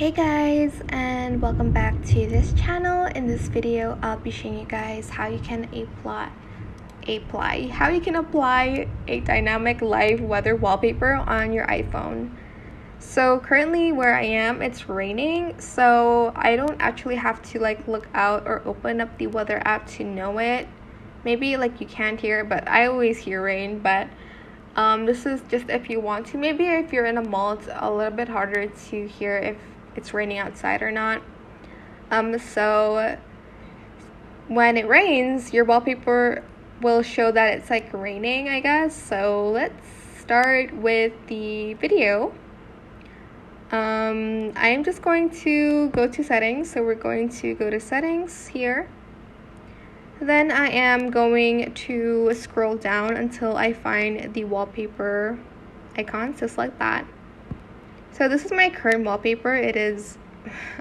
Hey guys, and welcome back to this channel. In this video I'll be showing you guys how you can apply a dynamic live weather wallpaper on your iPhone. So currently where I am, it's raining, so I don't actually have to look out or open up the weather app to know it. Maybe you can't hear it, but I always hear rain. But this is just if you want to. Maybe if you're in a mall, it's a little bit harder to hear if it's raining outside or not. So when it rains, your wallpaper will show that it's raining, I guess. So let's start with the video. I am just going to go to settings. So we're going to go to settings here. Then I am going to scroll down until I find the wallpaper icon, just like that. So this is my current wallpaper. It is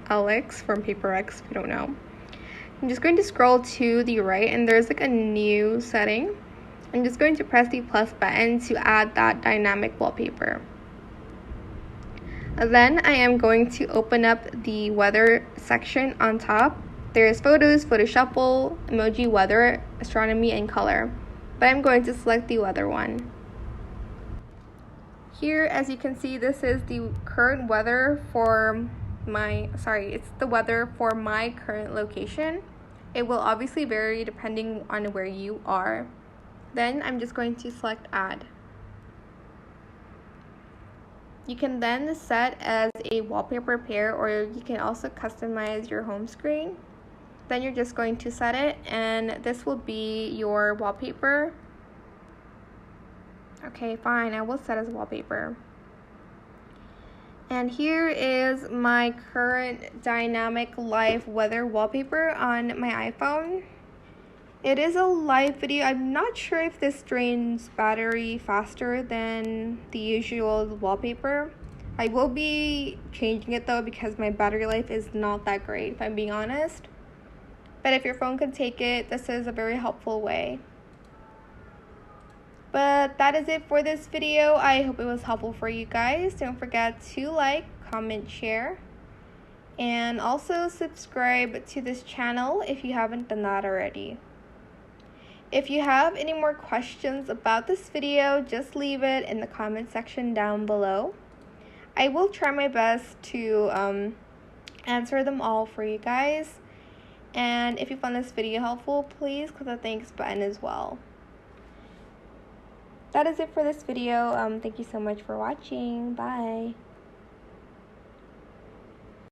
Alex from Paper X, if you don't know. I'm just going to scroll to the right, and there's a new setting. I'm just going to press the plus button to add that dynamic wallpaper. Then I am going to open up the weather section on top. There's photos, photo shuffle, emoji, weather, astronomy, and color. But I'm going to select the weather one. Here, as you can see, this is the current weather for it's the weather for my current location. It will obviously vary depending on where you are. Then I'm just going to select add. You can then set as a wallpaper pair, or you can also customize your home screen. Then you're just going to set it, and this will be your wallpaper. Okay, fine, I will set as wallpaper. And here is my current dynamic live weather wallpaper on my iPhone. It is a live video. I'm not sure if this drains battery faster than the usual wallpaper. I will be changing it though, because my battery life is not that great, if I'm being honest. But if your phone can take it, this is a very helpful way. But that is it for this video. I hope it was helpful for you guys. Don't forget to like, comment, share, and also subscribe to this channel if you haven't done that already. If you have any more questions about this video, just leave it in the comment section down below. I will try my best to answer them all for you guys. And if you found this video helpful, please click the thanks button as well. That is it for this video. Thank you so much for watching. Bye.